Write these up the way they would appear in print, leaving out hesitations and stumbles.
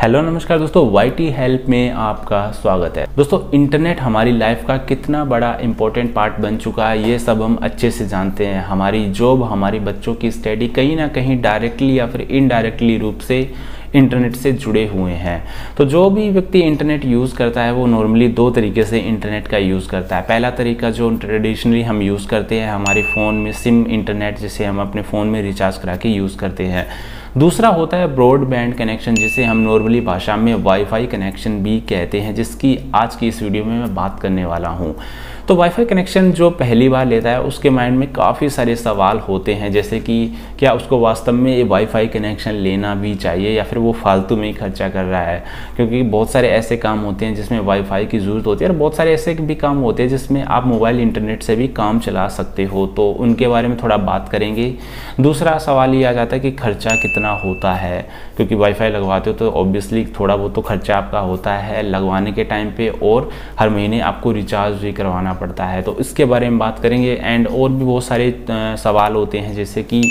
Hello नमस्कार दोस्तों, YT help में आपका स्वागत है। दोस्तों, इंटरनेट हमारी लाइफ का कितना बड़ा इंपॉर्टेंट पार्ट बन चुका है ये सब हम अच्छे से जानते हैं। हमारी जॉब, हमारी बच्चों की स्टडी कहीं ना कहीं डायरेक्टली या फिर इनडायरेक्टली रूप से इंटरनेट से जुड़े हुए हैं। तो जो भी व्यक्ति इंटरनेट यूज़ करता है वो नॉर्मली दो तरीके से इंटरनेट का यूज़ करता है। पहला तरीका जो ट्रेडिशनली हम यूज़ करते हैं, हमारे फ़ोन में सिम इंटरनेट जिसे हम अपने फ़ोन में रिचार्ज करा के यूज़ करते हैं। दूसरा होता है ब्रॉडबैंड कनेक्शन, जिसे हम नॉर्मली भाषा में वाईफाई कनेक्शन भी कहते हैं, जिसकी आज की इस वीडियो में मैं बात करने वाला हूँ। तो वाईफाई कनेक्शन जो पहली बार लेता है उसके माइंड में काफ़ी सारे सवाल होते हैं, जैसे कि क्या उसको वास्तव में वाईफाई कनेक्शन लेना भी चाहिए या फिर वो फालतू में ही खर्चा कर रहा है। क्योंकि बहुत सारे ऐसे काम होते हैं जिसमें वाईफाई की ज़रूरत होती है और बहुत सारे ऐसे भी काम होते हैं जिसमें आप मोबाइल इंटरनेट से भी काम चला सकते हो, तो उनके बारे में थोड़ा बात करेंगे। दूसरा सवाल ये आ जाता है कि खर्चा कितना होता है, क्योंकि वाईफाई लगवाते हो तो ऑब्वियसली थोड़ा बहुत तो खर्चा आपका होता है लगवाने के टाइम पे, और हर महीने आपको रिचार्ज भी करवाना पड़ता है, तो इसके बारे में बात करेंगे। एंड और भी बहुत सारे सवाल होते हैं, जैसे कि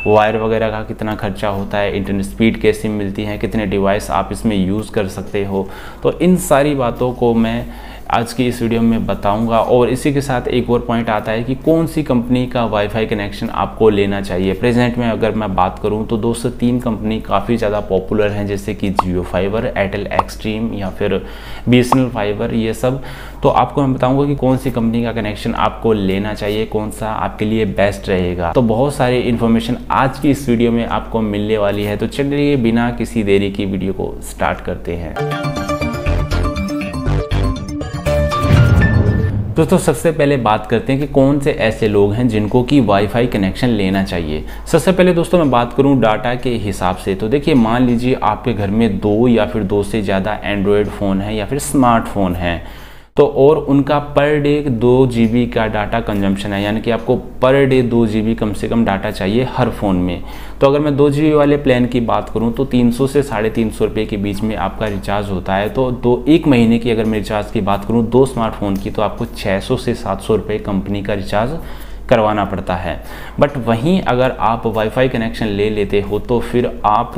वायर वगैरह का कितना खर्चा होता है, इंटरनेट स्पीड कैसे मिलती है, कितने डिवाइस आप इसमें यूज़ कर सकते हो। तो इन सारी बातों को मैं आज की इस वीडियो में बताऊंगा। और इसी के साथ एक और पॉइंट आता है कि कौन सी कंपनी का वाईफाई कनेक्शन आपको लेना चाहिए। प्रेजेंट में अगर मैं बात करूं तो 2 से 3 कंपनी काफ़ी ज़्यादा पॉपुलर हैं, जैसे कि जियो फाइबर, एयरटेल एक्सट्रीम या फिर बीएसएनएल फाइबर, ये सब। तो आपको मैं बताऊंगा कि कौन सी कंपनी का कनेक्शन आपको लेना चाहिए, कौन सा आपके लिए बेस्ट रहेगा। तो बहुत सारी इन्फॉर्मेशन आज की इस वीडियो में आपको मिलने वाली है, तो चलिए बिना किसी देरी की वीडियो को स्टार्ट करते हैं। दोस्तों, सबसे पहले बात करते हैं कि कौन से ऐसे लोग हैं जिनको कि वाईफाई कनेक्शन लेना चाहिए। सबसे पहले दोस्तों मैं बात करूं डाटा के हिसाब से, तो देखिए मान लीजिए आपके घर में 2 या फिर 2 से ज़्यादा एंड्रॉयड फ़ोन है या फिर स्मार्टफोन है, तो और उनका पर डे 2 GB का डाटा कंजम्पशन है, यानी कि आपको पर डे 2 GB कम से कम डाटा चाहिए हर फ़ोन में। तो अगर मैं 2 GB वाले प्लान की बात करूं तो 300 से 350 रुपये के बीच में आपका रिचार्ज होता है। तो एक महीने की अगर मैं रिचार्ज की बात करूं 2 स्मार्टफोन की, तो आपको 600 से 700 रुपये कंपनी का रिचार्ज करवाना पड़ता है। बट वहीं अगर आप वाईफाई कनेक्शन ले लेते हो तो फिर आप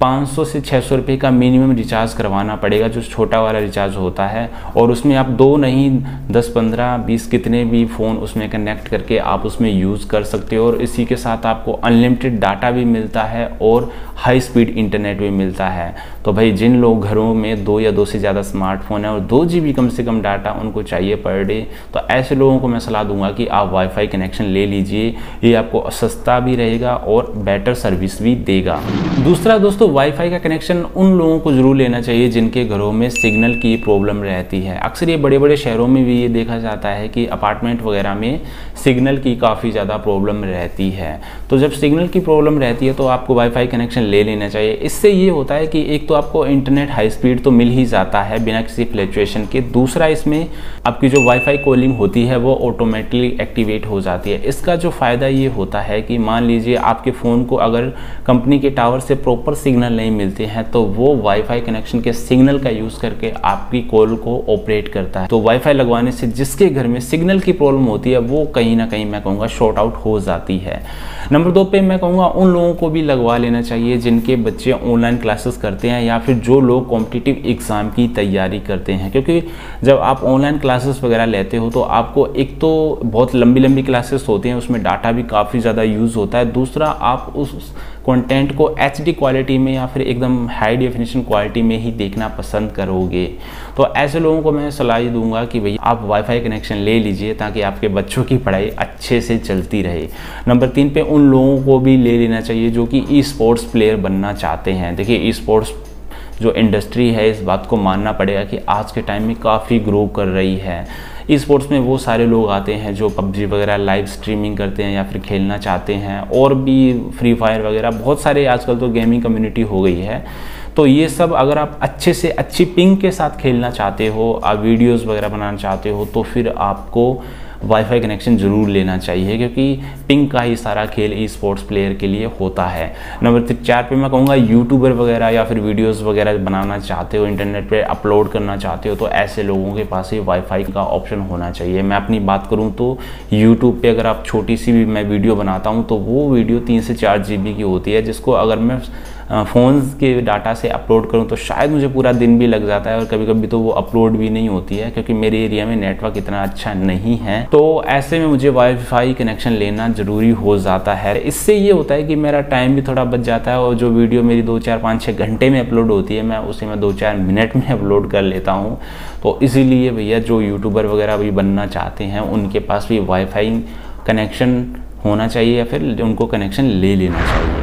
500 से 600 रुपये का मिनिमम रिचार्ज करवाना पड़ेगा, जो छोटा वाला रिचार्ज होता है। और उसमें आप 2 नहीं 10, 15, 20 कितने भी फ़ोन उसमें कनेक्ट करके आप उसमें यूज़ कर सकते हो। और इसी के साथ आपको अनलिमिटेड डाटा भी मिलता है और हाई स्पीड इंटरनेट भी मिलता है। तो भाई जिन लोग घरों में 2 या 2 से ज़्यादा स्मार्टफोन है और 2 GB कम से कम डाटा उनको चाहिए पर डे, तो ऐसे लोगों को मैं सलाह दूंगा कि आप वाईफाई कनेक्शन ले लीजिए। ये आपको सस्ता भी रहेगा और बेटर सर्विस भी देगा। दूसरा दोस्तों, वाईफाई का कनेक्शन उन लोगों को जरूर लेना चाहिए जिनके घरों में सिग्नल की प्रॉब्लम रहती है। अक्सर ये बड़े बड़े शहरों में भी ये देखा जाता है कि अपार्टमेंट वगैरह में सिग्नल की काफ़ी ज़्यादा प्रॉब्लम रहती है। तो जब सिग्नल की प्रॉब्लम रहती है तो आपको वाईफाई कनेक्शन ले लेना चाहिए। इससे ये होता है कि एक तो आपको इंटरनेट हाई स्पीड तो मिल ही जाता है बिना किसी फ्लक्चुएशन के। दूसरा, इसमें आपकी जो वाईफाई कॉलिंग होती है वो ऑटोमेटिकली एक्टिवेट हो जाती है। इसका जो फ़ायदा ये होता है कि मान लीजिए आपके फ़ोन को अगर कंपनी के टावर से प्रॉपर सिग्नल नहीं मिलते हैं तो वो वाईफाई कनेक्शन के सिग्नल का यूज़ करके आपकी कॉल को ऑपरेट करता है। तो वाईफाई लगवाने से जिसके घर में सिग्नल की प्रॉब्लम होती है वो कहीं ना कहीं मैं कहूँगा शॉर्ट आउट हो जाती है। नंबर 2 पे मैं कहूँगा उन लोगों को भी लगवा लेना चाहिए जिनके बच्चे ऑनलाइन क्लासेस करते हैं या फिर जो लोग कॉम्पिटिटिव एग्ज़ाम की तैयारी करते हैं। क्योंकि जब आप ऑनलाइन क्लासेस वगैरह लेते हो तो आपको एक तो बहुत लंबी लंबी क्लासेस होती हैं, उसमें डाटा भी काफ़ी ज़्यादा यूज़ होता है। दूसरा, आप उस कंटेंट को HD क्वालिटी में या फिर एकदम हाई डेफिनेशन क्वालिटी में ही देखना पसंद करोगे। तो ऐसे लोगों को मैं सलाह दूंगा कि भई आप वाईफाई कनेक्शन ले लीजिए ताकि आपके बच्चों की पढ़ाई अच्छे से चलती रहे। नंबर 3 पे उन लोगों को भी ले लेना चाहिए जो कि ई स्पोर्ट्स प्लेयर बनना चाहते हैं। देखिए, ई स्पोर्ट्स जो इंडस्ट्री है, इस बात को मानना पड़ेगा कि आज के टाइम में काफ़ी ग्रो कर रही है। ई स्पोर्ट्स में वो सारे लोग आते हैं जो PUBG वगैरह लाइव स्ट्रीमिंग करते हैं या फिर खेलना चाहते हैं, और भी फ्री फायर वगैरह बहुत सारे आजकल तो गेमिंग कम्युनिटी हो गई है। तो ये सब अगर आप अच्छे से अच्छी पिंग के साथ खेलना चाहते हो, आप वीडियोस वगैरह बनाना चाहते हो, तो फिर आपको वाईफाई कनेक्शन ज़रूर लेना चाहिए, क्योंकि पिंग का ही सारा खेल ई स्पोर्ट्स प्लेयर के लिए होता है। नंबर 4 पे मैं कहूँगा यूट्यूबर वगैरह या फिर वीडियोस वगैरह बनाना चाहते हो, इंटरनेट पे अपलोड करना चाहते हो, तो ऐसे लोगों के पास ही वाईफाई का ऑप्शन होना चाहिए। मैं अपनी बात करूँ तो यूट्यूब पे अगर आप छोटी सी भी मैं वीडियो बनाता हूँ तो वो वीडियो 3 से 4 GB की होती है, जिसको अगर मैं फ़ोन्स के डाटा से अपलोड करूं तो शायद मुझे पूरा दिन भी लग जाता है और कभी कभी तो वो अपलोड भी नहीं होती है क्योंकि मेरे एरिया में नेटवर्क इतना अच्छा नहीं है। तो ऐसे में मुझे वाईफाई कनेक्शन लेना ज़रूरी हो जाता है। इससे ये होता है कि मेरा टाइम भी थोड़ा बच जाता है और जो वीडियो मेरी 2, 4, 5, 6 घंटे में अपलोड होती है मैं उसे 2, 4 मिनट में अपलोड कर लेता हूँ। तो इसीलिए भैया जो यूट्यूबर वगैरह भी बनना चाहते हैं उनके पास भी वाईफाई कनेक्शन होना चाहिए या फिर उनको कनेक्शन ले लेना चाहिए।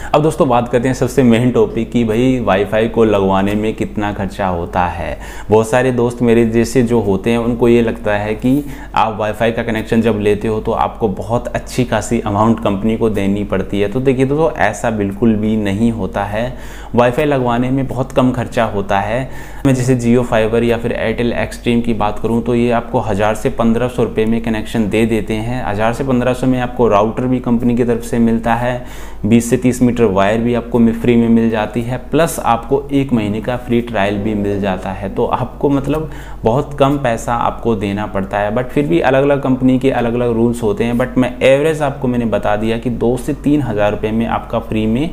अब दोस्तों बात करते हैं सबसे मेन टॉपिक कि भाई वाईफाई को लगवाने में कितना खर्चा होता है। बहुत सारे दोस्त मेरे जैसे जो होते हैं उनको ये लगता है कि आप वाईफाई का कनेक्शन जब लेते हो तो आपको बहुत अच्छी खासी अमाउंट कंपनी को देनी पड़ती है। तो देखिए दोस्तों ऐसा बिल्कुल भी नहीं होता है। वाईफाई लगवाने में बहुत कम खर्चा होता है। मैं जैसे जियो फाइबर या फिर एयरटेल एक्सट्रीम की बात करूँ तो ये आपको 1000 से 1500 रुपये में कनेक्शन दे देते हैं। 1000 से 1500 में आपको राउटर भी कंपनी की तरफ से मिलता है, 20 से 30 मीटर वायर भी आपको फ्री में मिल जाती है, प्लस आपको 1 महीने का फ्री ट्रायल भी मिल जाता है। तो आपको मतलब बहुत कम पैसा आपको देना पड़ता है। बट फिर भी अलग अलग कंपनी के अलग अलग रूल्स होते हैं। बट मैं एवरेज आपको मैंने बता दिया कि 2 से 3 हज़ार रुपये में आपका फ्री में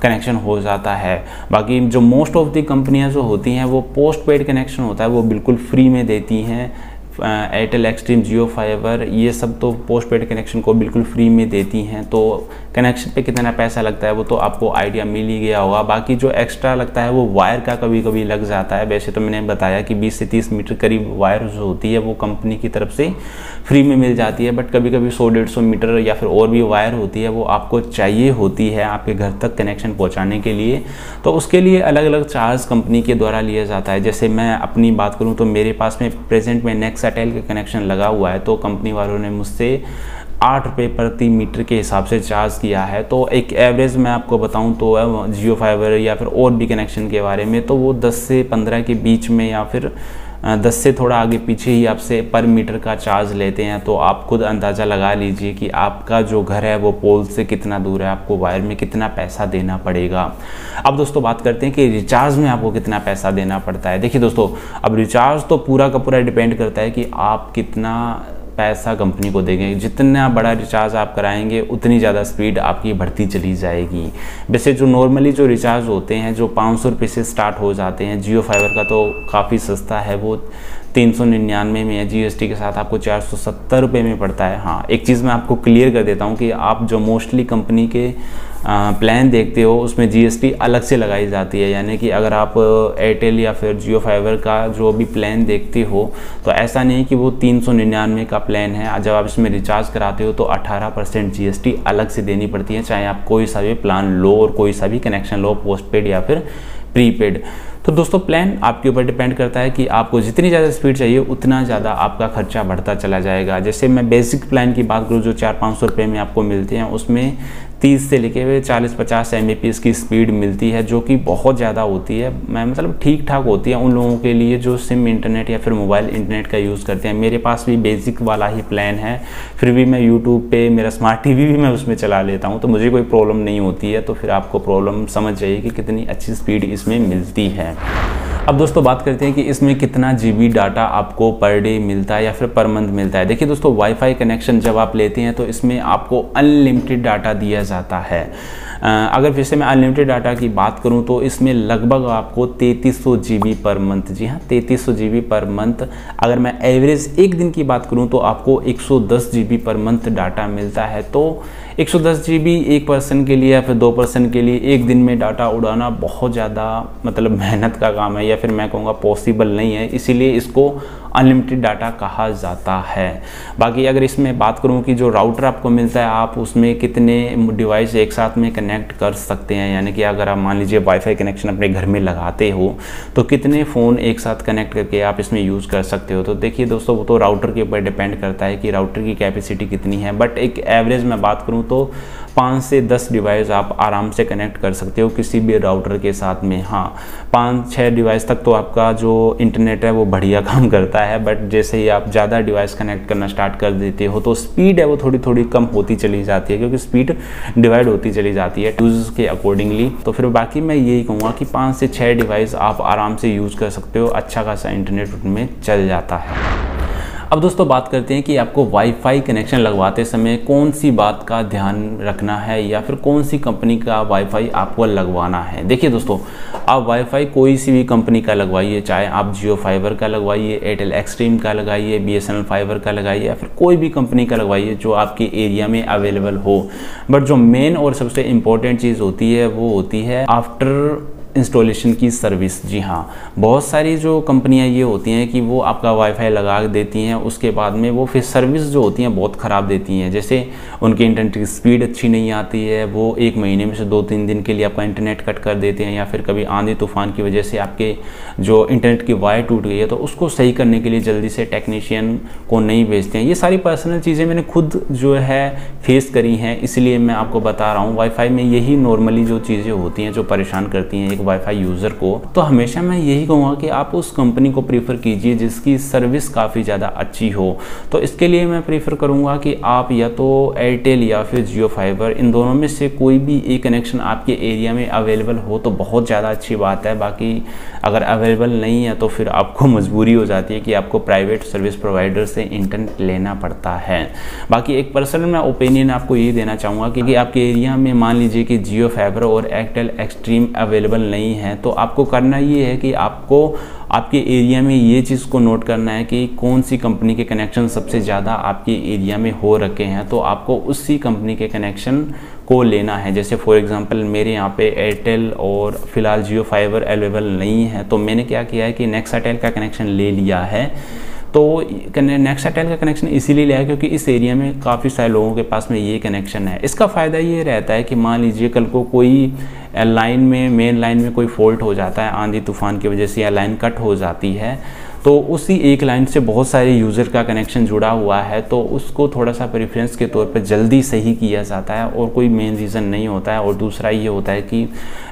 कनेक्शन हो जाता है। बाकी जो मोस्ट ऑफ दी कंपनियां जो होती हैं वो पोस्ट पेड कनेक्शन होता है वो बिल्कुल फ्री में देती हैं। एयरटेल एक्सट्रीम, जियो फाइबर ये सब तो पोस्ट पेड कनेक्शन को बिल्कुल फ्री में देती हैं। तो कनेक्शन पे कितना पैसा लगता है वो तो आपको आइडिया मिल ही गया होगा। बाकी जो एक्स्ट्रा लगता है वो वायर का कभी कभी लग जाता है। वैसे तो मैंने बताया कि 20 से 30 मीटर करीब वायर जो होती है वो कंपनी की तरफ से फ्री में मिल जाती है। बट कभी कभी 100-150 मीटर या फिर और भी वायर होती है वो आपको चाहिए होती है आपके घर तक कनेक्शन पहुँचाने के लिए। तो उसके लिए अलग अलग चार्ज कंपनी के द्वारा लिया जाता है। जैसे मैं अपनी बात करूँ तो मेरे पास में प्रेजेंट में नेक्साटेल का कनेक्शन लगा हुआ है तो कंपनी वालों ने मुझसे 8 रुपये प्रति मीटर के हिसाब से चार्ज किया है। तो एक एवरेज मैं आपको बताऊं तो जियो फाइबर या फिर और भी कनेक्शन के बारे में तो वो 10 से 15 के बीच में या फिर 10 से थोड़ा आगे पीछे ही आपसे पर मीटर का चार्ज लेते हैं। तो आप खुद अंदाज़ा लगा लीजिए कि आपका जो घर है वो पोल से कितना दूर है, आपको वायर में कितना पैसा देना पड़ेगा। अब दोस्तों बात करते हैं कि रिचार्ज में आपको कितना पैसा देना पड़ता है। देखिए दोस्तों अब रिचार्ज तो पूरा का पूरा डिपेंड करता है कि आप कितना पैसा कंपनी को देंगे। जितना बड़ा रिचार्ज आप कराएंगे उतनी ज़्यादा स्पीड आपकी बढ़ती चली जाएगी। वैसे जो नॉर्मली जो रिचार्ज होते हैं जो 500 रुपये से स्टार्ट हो जाते हैं, जियो फाइबर का तो काफ़ी सस्ता है, वो 399 में है, जीएसटी के साथ आपको 470 रुपये में पड़ता है। हाँ एक चीज़ मैं आपको क्लियर कर देता हूँ कि आप जो मोस्टली कंपनी के प्लान देखते हो उसमें जीएसटी अलग से लगाई जाती है। यानी कि अगर आप एयरटेल या फिर जियो फाइबर का जो भी प्लान देखते हो तो ऐसा नहीं कि वो 399 का प्लान है। जब आप इसमें रिचार्ज कराते हो तो 18% जीएसटी अलग से देनी पड़ती है, चाहे आप कोई सा भी प्लान लो और कोई सा भी कनेक्शन लो, पोस्ट पेड या फिर प्रीपेड। तो दोस्तों प्लान आपके ऊपर डिपेंड करता है कि आपको जितनी ज़्यादा स्पीड चाहिए उतना ज़्यादा आपका खर्चा बढ़ता चला जाएगा। जैसे मैं बेसिक प्लान की बात करूँ जो 400-500 रुपये में आपको मिलते हैं उसमें 30 से लेके 40-50 Mbps की स्पीड मिलती है जो कि बहुत ज़्यादा होती है। मैं मतलब ठीक ठाक होती है उन लोगों के लिए जो सिम इंटरनेट या फिर मोबाइल इंटरनेट का यूज़ करते हैं। मेरे पास भी बेसिक वाला ही प्लान है, फिर भी मैं यूट्यूब पे मेरा स्मार्ट टीवी भी मैं उसमें चला लेता हूँ तो मुझे कोई प्रॉब्लम नहीं होती है। तो फिर आपको प्रॉब्लम समझ जाइए कि कितनी अच्छी स्पीड इसमें मिलती है। अब दोस्तों बात करते हैं कि इसमें कितना जीबी डाटा आपको पर डे मिलता है या फिर पर मंथ मिलता है। देखिए दोस्तों वाईफाई कनेक्शन जब आप लेते हैं तो इसमें आपको अनलिमिटेड डाटा दिया जाता है। अगर फिर से मैं अनलिमिटेड डाटा की बात करूं तो इसमें लगभग आपको 3300 GB पर मंथ, जी हाँ 3300 GB पर मंथ। अगर मैं एवरेज एक दिन की बात करूं तो आपको 110 GB पर मंथ डाटा मिलता है। तो 110 GB एक पर्सन के लिए या फिर 2 पर्सन के लिए एक दिन में डाटा उड़ाना बहुत ज़्यादा मतलब मेहनत का काम है या फिर मैं कहूँगा पॉसिबल नहीं है, इसीलिए इसको अनलिमिटेड डाटा कहा जाता है। बाकी अगर इसमें बात करूं कि जो राउटर आपको मिलता है आप उसमें कितने डिवाइस एक साथ में कनेक्ट कर सकते हैं, यानी कि अगर आप मान लीजिए वाईफाई कनेक्शन अपने घर में लगाते हो तो कितने फ़ोन एक साथ कनेक्ट करके आप इसमें यूज़ कर सकते हो। तो देखिए दोस्तों वो तो राउटर के ऊपर डिपेंड करता है कि राउटर की कैपेसिटी कितनी है। बट एक एवरेज में बात करूँ तो 5 से 10 डिवाइस आप आराम से कनेक्ट कर सकते हो किसी भी राउटर के साथ में। हाँ 5-6 डिवाइस तक तो आपका जो इंटरनेट है वो बढ़िया काम करता है। बट जैसे ही आप ज़्यादा डिवाइस कनेक्ट करना स्टार्ट कर देते हो तो स्पीड है वो थोड़ी थोड़ी कम होती चली जाती है, क्योंकि स्पीड डिवाइड होती चली जाती है यूज़ के अकॉर्डिंगली। तो फिर बाकी मैं यही कहूँगा कि 5 से 6 डिवाइस आप आराम से यूज़ कर सकते हो, अच्छा खासा इंटरनेट उनमें चल जाता है। अब दोस्तों बात करते हैं कि आपको वाईफाई कनेक्शन लगवाते समय कौन सी बात का ध्यान रखना है या फिर कौन सी कंपनी का वाईफाई आपको लगवाना है। देखिए दोस्तों, आप वाईफाई कोई सी भी कंपनी का लगवाइए, चाहे आप जियो फाइबर का लगवाइए, एयरटेल एक्सट्रीम का लगाइए, BSNL फाइबर का लगाइए या फिर कोई भी कंपनी का लगवाइए जो आपके एरिया में अवेलेबल हो। बट जो मेन और सबसे इम्पोर्टेंट चीज़ होती है वो होती है आफ्टर इंस्टॉलेशन की सर्विस। जी हाँ, बहुत सारी जो कंपनियां ये होती हैं कि वो आपका वाईफाई लगा देती हैं, उसके बाद में वो फिर सर्विस जो होती हैं बहुत ख़राब देती हैं। जैसे उनकी इंटरनेट की स्पीड अच्छी नहीं आती है, वो 1 महीने में से 2-3 दिन के लिए आपका इंटरनेट कट कर देते हैं, या फिर कभी आंधी तूफान की वजह से आपके जो इंटरनेट की वायर टूट गई है तो उसको सही करने के लिए जल्दी से टेक्नीशियन को नहीं भेजते हैं। ये सारी पर्सनल चीज़ें मैंने खुद जो है फेस करी हैं, इसलिए मैं आपको बता रहा हूँ। वाईफाई में यही नॉर्मली जो चीज़ें होती हैं जो परेशान करती हैं वाईफाई यूज़र को, तो हमेशा मैं यही कहूँगा कि आप उस कंपनी को प्रीफर कीजिए जिसकी सर्विस काफ़ी ज़्यादा अच्छी हो। तो इसके लिए मैं प्रीफर करूँगा कि आप या तो एयरटेल या फिर जियो फाइबर, इन दोनों में से कोई भी एक कनेक्शन आपके एरिया में अवेलेबल हो तो बहुत ज़्यादा अच्छी बात है। बाकी अगर अवेलेबल नहीं है तो फिर आपको मजबूरी हो जाती है कि आपको प्राइवेट सर्विस प्रोवाइडर से इंटरनेट लेना पड़ता है। बाकी एक पर्सनल मैं ओपिनियन आपको ये देना चाहूँगा कि आपके एरिया में मान लीजिए कि जियो फाइबर और एयरटेल एक्सट्रीम अवेलेबल नहीं है, तो आपको करना ये है कि आपको आपके एरिया में ये चीज़ को नोट करना है कि कौन सी कंपनी के कनेक्शन सबसे ज़्यादा आपके एरिया में हो रखे हैं, तो आपको उसी कंपनी के कनेक्शन को लेना है। जैसे फॉर एग्जांपल मेरे यहाँ पे एयरटेल और फिलहाल जियो फाइबर अवेलेबल नहीं है, तो मैंने क्या किया है कि नेक्साटेल का कनेक्शन ले लिया है। तो नेक्साटेल का कनेक्शन इसीलिए लिया है क्योंकि इस एरिया में काफ़ी सारे लोगों के पास में ये कनेक्शन है। इसका फ़ायदा ये रहता है कि मान लीजिए कल को कोई लाइन में, मेन लाइन में कोई फॉल्ट हो जाता है आंधी तूफान की वजह से, या लाइन कट हो जाती है, तो उसी एक लाइन से बहुत सारे यूज़र का कनेक्शन जुड़ा हुआ है, तो उसको थोड़ा सा प्रेफरेंस के तौर पर जल्दी सही किया जाता है और कोई मेन रीज़न नहीं होता है। और दूसरा ये होता है कि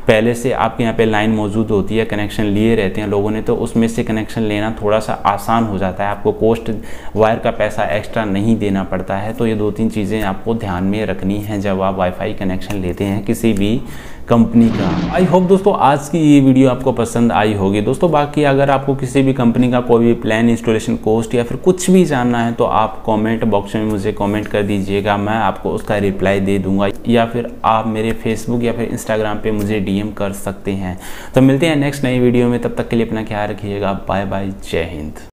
पहले से आपके यहाँ पे लाइन मौजूद होती है, कनेक्शन लिए रहते हैं लोगों ने, तो उसमें से कनेक्शन लेना थोड़ा सा आसान हो जाता है, आपको कॉस्ट वायर का पैसा एक्स्ट्रा नहीं देना पड़ता है। तो ये 2-3 चीज़ें आपको ध्यान में रखनी है जब आप वाईफाई कनेक्शन लेते हैं किसी भी कंपनी का। आई होप दोस्तों आज की ये वीडियो आपको पसंद आई होगी दोस्तों। बाकी अगर आपको किसी भी कंपनी का कोई भी प्लान, इंस्टॉलेशन कॉस्ट या फिर कुछ भी जानना है तो आप कमेंट बॉक्स में मुझे कमेंट कर दीजिएगा, मैं आपको उसका रिप्लाई दे दूंगा, या फिर आप मेरे फेसबुक या फिर इंस्टाग्राम पे मुझे DM कर सकते हैं। तो मिलते हैं नेक्स्ट नई वीडियो में, तब तक के लिए अपना ख्याल रखिएगा। बाय बाय, जय हिंद।